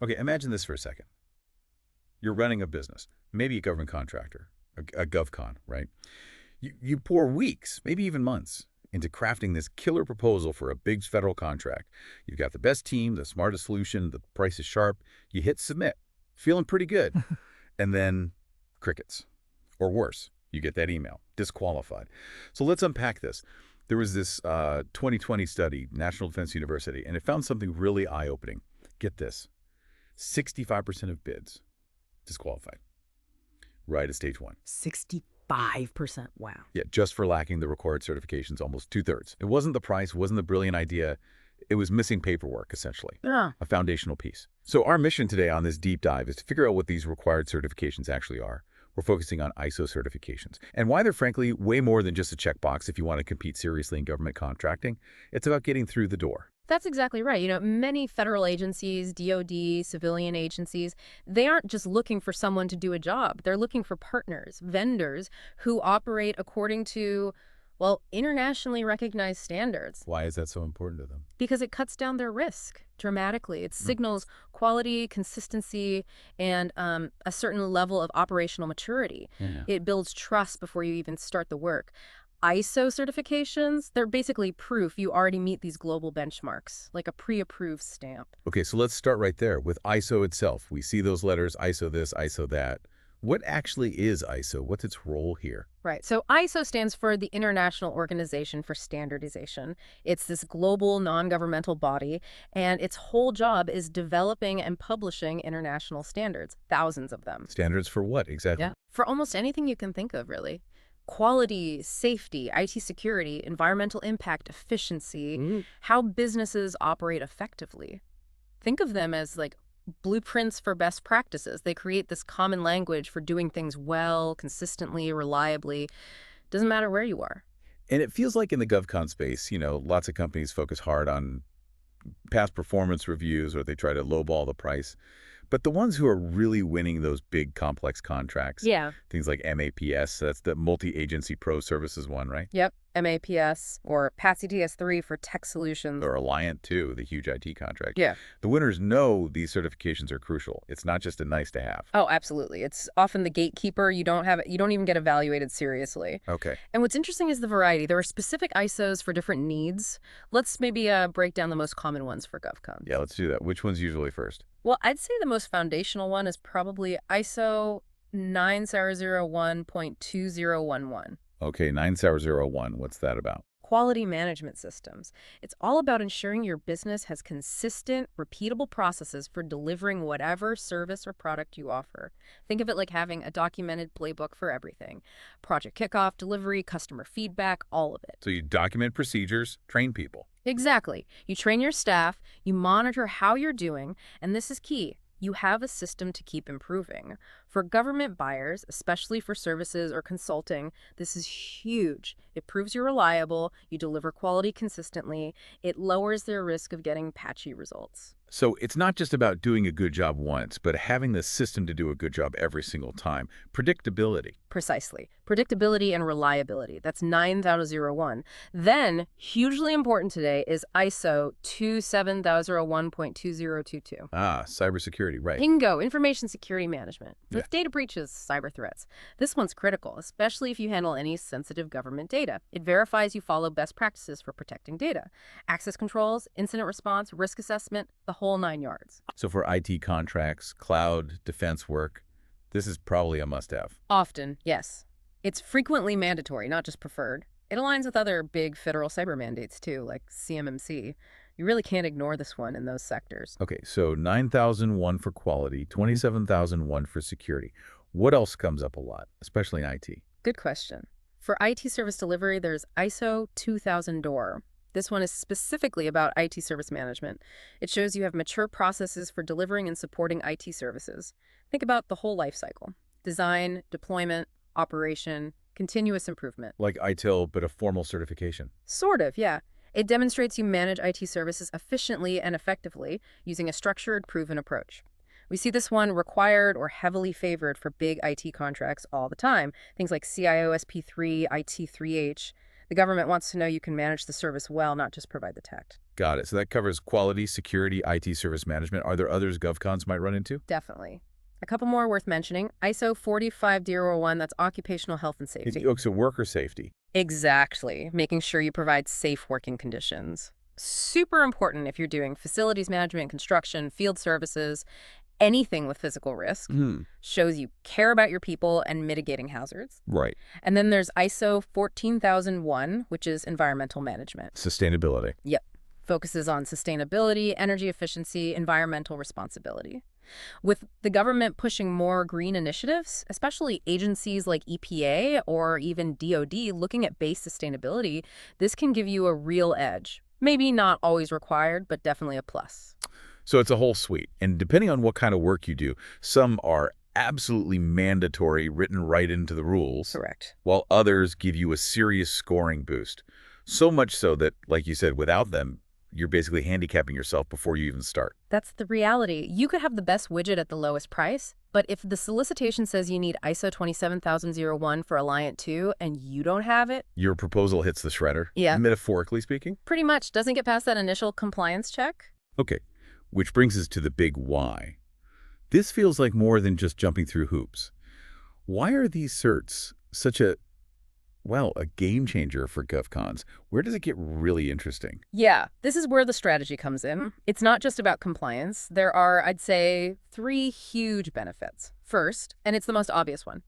Okay, imagine this for a second. You're running a business, maybe a government contractor, a GovCon, right? You pour weeks, maybe even months, into crafting this killer proposal for a big federal contract. You've got the best team, the smartest solution, the price is sharp. You hit submit, feeling pretty good. And then crickets. Or worse, you get that email, disqualified. So let's unpack this. There was this 2020 study, National Defense University, and it found something really eye-opening. Get this, 65% of bids disqualified right at stage one. 65%. Wow. Yeah, just for lacking the required certifications, almost two-thirds. It wasn't the price, wasn't the brilliant idea. It was missing paperwork, essentially, Yeah. a foundational piece. So our mission today on this deep dive is to figure out what these required certifications actually are. We're focusing on ISO certifications and why they're frankly way more than just a checkbox if you want to compete seriously in government contracting. It's about getting through the door. That's exactly right. Many federal agencies, DoD, civilian agencies, they aren't just looking for someone to do a job. They're looking for partners, vendors who operate according to, well, internationally recognized standards. Why is that so important to them? Because it cuts down their risk dramatically. It signals quality, consistency, and a certain level of operational maturity. Yeah. It builds trust before you even start the work. ISO certifications, they're basically proof you already meet these global benchmarks, like a pre-approved stamp. Okay, so let's start right there with ISO itself. We see those letters, ISO this, ISO that. What actually is ISO? What's its role here? Right. So ISO stands for the International Organization for Standardization. It's this global non-governmental body, and its whole job is developing and publishing international standards, thousands of them. Standards for what exactly? Yeah. For almost anything you can think of, really. Quality, safety, IT security, environmental impact, efficiency, how businesses operate effectively. Think of them as like blueprints for best practices. They create this common language for doing things well, consistently, reliably. Doesn't matter where you are. And it feels like in the GovCon space, lots of companies focus hard on past performance reviews or they try to lowball the price. But the ones who are really winning those big complex contracts, Yeah. things like MAPS, that's the multi-agency pro services one, right? Yep. MAPS or PATSI TS3 for tech solutions. Or Alliant too, the huge IT contract. Yeah. The winners know these certifications are crucial. It's not just a nice to have. Oh, absolutely. It's often the gatekeeper. You don't even get evaluated seriously. Okay. And what's interesting is the variety. There are specific ISOs for different needs. Let's maybe break down the most common ones for GovCon. Yeah, let's do that. Which one's usually first? Well, I'd say the most foundational one is probably ISO 9001.2011. Okay, 9001. What's that about? Quality management systems. It's all about ensuring your business has consistent, repeatable processes for delivering whatever service or product you offer. Think of it like having a documented playbook for everything. Project kickoff, delivery, customer feedback, all of it. So you document procedures, train people. Exactly. You train your staff, you monitor how you're doing, and this is key. You have a system to keep improving. For government buyers, especially for services or consulting, this is huge. It proves you're reliable, you deliver quality consistently, it lowers their risk of getting patchy results. So it's not just about doing a good job once, but having the system to do a good job every single time. Predictability. Precisely. Predictability and reliability. That's 9001. Then, hugely important today, is ISO 27001.2022. Ah, cybersecurity, right. Bingo, information security management. With data breaches, cyber threats. This one's critical, especially if you handle any sensitive government data. It verifies you follow best practices for protecting data. Access controls, incident response, risk assessment, the whole 9 yards. So for IT contracts, cloud, defense work, this is probably a must-have. Often, yes. It's frequently mandatory, not just preferred. It aligns with other big federal cyber mandates, too, like CMMC. You really can't ignore this one in those sectors. Okay, so 9001 for quality, 27001 for security. What else comes up a lot, especially in IT? Good question. For IT service delivery, there's ISO 2000 DOOR. This one is specifically about IT service management. It shows you have mature processes for delivering and supporting IT services. Think about the whole life cycle: design, deployment, operation, continuous improvement. Like ITIL, but a formal certification. Sort of, yeah. It demonstrates you manage IT services efficiently and effectively using a structured, proven approach. We see this one required or heavily favored for big IT contracts all the time. Things like CIO SP3, IT3H. The government wants to know you can manage the service well, not just provide the tech. Got it. So that covers quality, security, IT service management. Are there others GovCons might run into? Definitely. A couple more worth mentioning. ISO 45001, that's occupational health and safety. So worker safety. Exactly. Making sure you provide safe working conditions. Super important if you're doing facilities management, construction, field services, anything with physical risk. Shows you care about your people and mitigating hazards. Right. And then there's ISO 14001, which is environmental management. Sustainability. Yep. Focuses on sustainability, energy efficiency, environmental responsibility. With the government pushing more green initiatives, especially agencies like EPA or even DoD looking at base sustainability, this can give you a real edge. Maybe not always required, but definitely a plus. So it's a whole suite. And depending on what kind of work you do, some are absolutely mandatory, written right into the rules. Correct. While others give you a serious scoring boost. So much so that, like you said, without them, you're basically handicapping yourself before you even start. That's the reality. You could have the best widget at the lowest price, but if the solicitation says you need ISO 27001 for Alliant 2 and you don't have it, Your proposal hits the shredder, Yeah. metaphorically speaking. pretty much doesn't get past that initial compliance check. Okay, which brings us to the big why. This feels like more than just jumping through hoops. Why are these certs such a game changer for GovCons? Where does it get really interesting? Yeah, this is where the strategy comes in. It's not just about compliance. There are, I'd say, 3 huge benefits. First, and it's the most obvious one,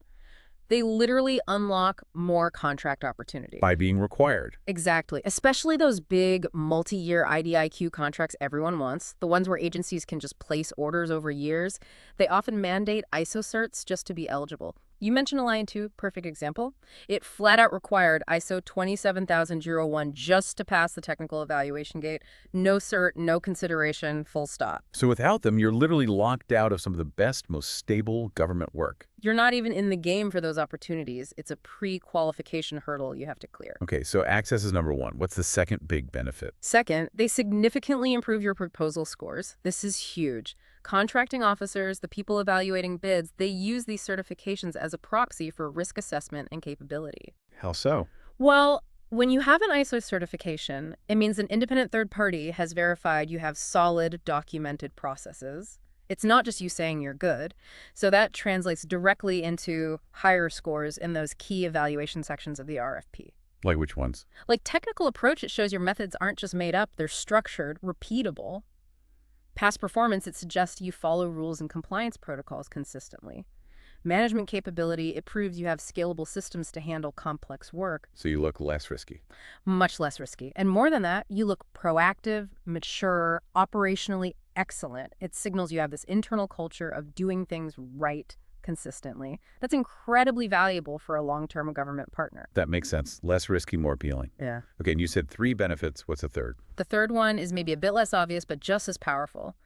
they literally unlock more contract opportunity. By being required. Exactly. Especially those big multi-year IDIQ contracts everyone wants, the ones where agencies can just place orders over years. They often mandate ISO certs just to be eligible. You mentioned Alliant 2, perfect example. It flat out required ISO 27001 just to pass the technical evaluation gate. No cert, no consideration, full stop. So without them, you're literally locked out of some of the best, most stable government work. You're not even in the game for those opportunities. It's a pre-qualification hurdle you have to clear. Okay, so access is number one. What's the second big benefit? Second, they significantly improve your proposal scores. This is huge. Contracting officers, the people evaluating bids, they use these certifications as a proxy for risk assessment and capability. How so? Well, when you have an ISO certification, it means an independent third party has verified you have solid, documented processes. It's not just you saying you're good. So that translates directly into higher scores in those key evaluation sections of the RFP. Like which ones? Like technical approach, it shows your methods aren't just made up, they're structured, repeatable. Past performance, it suggests you follow rules and compliance protocols consistently. Management capability, it proves you have scalable systems to handle complex work. So you look less risky. Much less risky. And more than that, you look proactive, mature, operationally excellent. It signals you have this internal culture of doing things right consistently. That's incredibly valuable for a long-term government partner. That makes sense. Less risky, more appealing. Yeah. Okay, and you said 3 benefits. What's the third? The third one is maybe a bit less obvious, but just as powerful.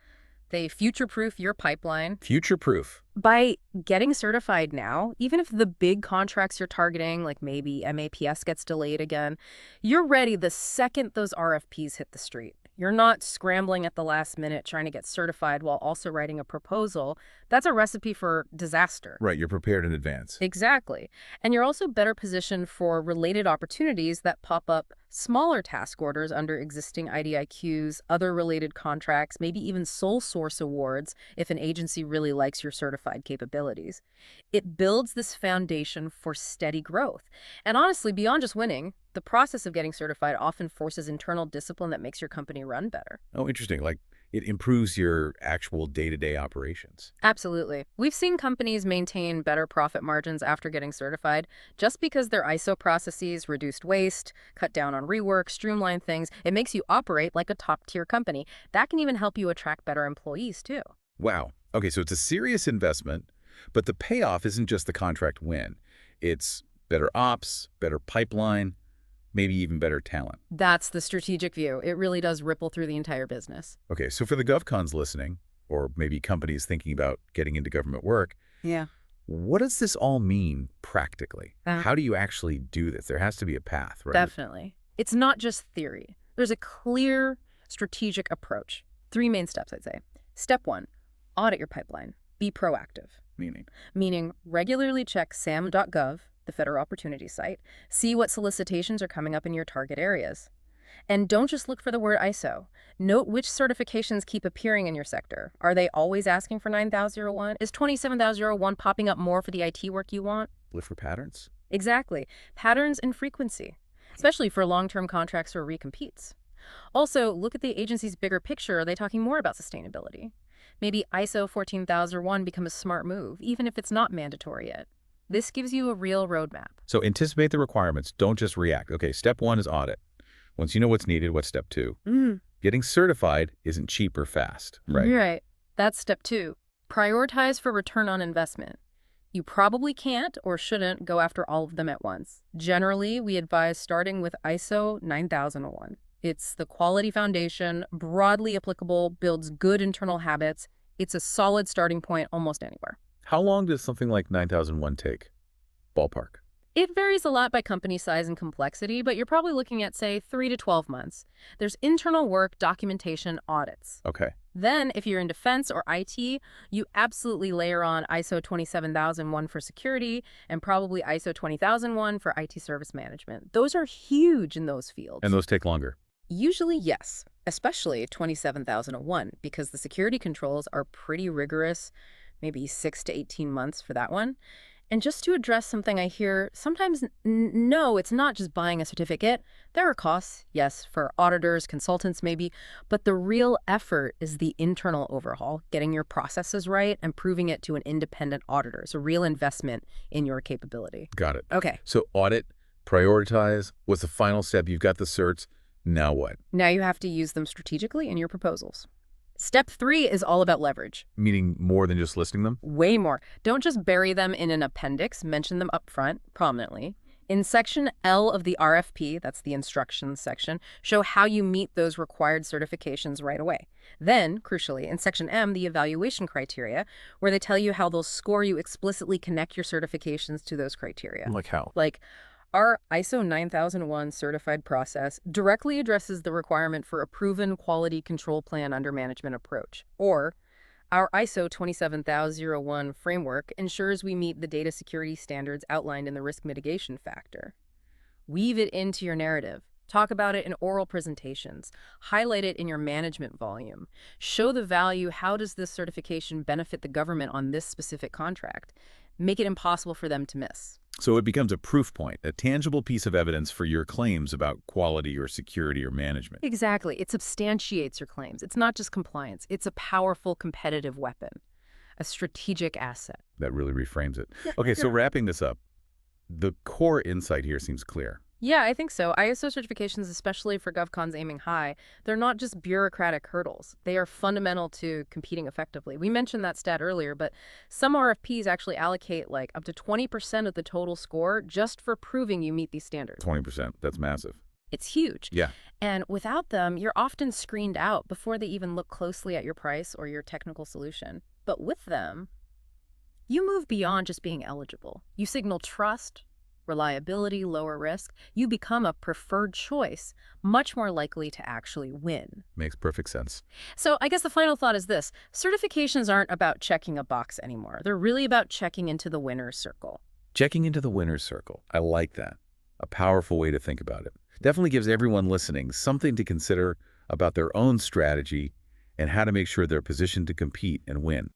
They future-proof your pipeline. Future-proof. By getting certified now, even if the big contracts you're targeting, like maybe MAPS gets delayed again, you're ready the second those RFPs hit the street. You're not scrambling at the last minute trying to get certified while also writing a proposal. That's a recipe for disaster. Right, you're prepared in advance. Exactly. And you're also better positioned for related opportunities that pop up, smaller task orders under existing IDIQs, other related contracts, maybe even sole source awards if an agency really likes your certified capabilities. It builds this foundation for steady growth. And honestly, beyond just winning, the process of getting certified often forces internal discipline that makes your company run better. Oh, interesting. Like it improves your actual day-to-day operations. Absolutely. We've seen companies maintain better profit margins after getting certified just because their ISO processes reduced waste, cut down on rework, streamlined things. It makes you operate like a top-tier company. That can even help you attract better employees, too. Wow. Okay, so it's a serious investment, but the payoff isn't just the contract win. It's better ops, better pipeline, maybe even better talent. That's the strategic view. It really does ripple through the entire business. Okay, so for the GovCons listening, or maybe companies thinking about getting into government work, Yeah. what does this all mean practically? How do you actually do this? There has to be a path, right? Definitely. It's not just theory. There's a clear strategic approach. 3 main steps, I'd say. Step 1, audit your pipeline. Be proactive. Meaning? Meaning regularly check sam.gov, the Federal Opportunity Site. See what solicitations are coming up in your target areas. And don't just look for the word ISO. Note which certifications keep appearing in your sector. Are they always asking for 9001? Is 27001 popping up more for the IT work you want? Look for patterns? Exactly. Patterns and frequency, especially for long-term contracts or recompetes. Also, look at the agency's bigger picture. Are they talking more about sustainability? Maybe ISO 14001 becomes a smart move, even if it's not mandatory yet. This gives you a real roadmap. So anticipate the requirements. Don't just react. Okay, step 1 is audit. Once you know what's needed, what's step 2? Getting certified isn't cheap or fast, right? Right. That's step 2. Prioritize for return on investment. You probably can't or shouldn't go after all of them at once. Generally, we advise starting with ISO 9001. It's the quality foundation, broadly applicable, builds good internal habits. It's a solid starting point almost anywhere. How long does something like 9001 take? Ballpark. It varies a lot by company size and complexity, but you're probably looking at, say, 3 to 12 months. There's internal work, documentation, audits. Okay. Then, if you're in defense or IT, you absolutely layer on ISO 27001 for security and probably ISO 20001 for IT service management. Those are huge in those fields. And those take longer? Usually, yes, especially 27001, because the security controls are pretty rigorous, maybe 6 to 18 months for that one. And just to address something I hear, sometimes, no, it's not just buying a certificate. There are costs, yes, for auditors, consultants maybe, but the real effort is the internal overhaul, getting your processes right and proving it to an independent auditor. It's a real investment in your capability. Got it. Okay. So audit, prioritize. What's the final step? You've got the certs. Now what? Now you have to use them strategically in your proposals. Step 3 is all about leverage. Meaning more than just listing them? Way more. Don't just bury them in an appendix, mention them up front, prominently. In section L of the RFP, that's the instructions section, show how you meet those required certifications right away. Then, crucially, in section M, the evaluation criteria, where they tell you how they'll score you, explicitly connect your certifications to those criteria. Like how? Like, our ISO 9001 certified process directly addresses the requirement for a proven quality control plan under management approach. Or, our ISO 27001 framework ensures we meet the data security standards outlined in the risk mitigation factor. Weave it into your narrative. Talk about it in oral presentations. Highlight it in your management volume. Show the value. How does this certification benefit the government on this specific contract? Make it impossible for them to miss. So it becomes a proof point, a tangible piece of evidence for your claims about quality or security or management. Exactly. It substantiates your claims. It's not just compliance. It's a powerful competitive weapon, a strategic asset. That really reframes it. Okay, so wrapping this up, the core insight here seems clear. Yeah, I think so. ISO certifications, especially for GovCons aiming high, they're not just bureaucratic hurdles. They are fundamental to competing effectively. We mentioned that stat earlier, but some RFPs actually allocate like up to 20% of the total score just for proving you meet these standards. 20%, that's massive. It's huge. Yeah. And without them, you're often screened out before they even look closely at your price or your technical solution. But with them, you move beyond just being eligible. You signal trust, reliability, lower risk. You become a preferred choice, much more likely to actually win. Makes perfect sense. So I guess the final thought is this. Certifications aren't about checking a box anymore. They're really about checking into the winner's circle. Checking into the winner's circle. I like that. A powerful way to think about it. Definitely gives everyone listening something to consider about their own strategy and how to make sure they're positioned to compete and win.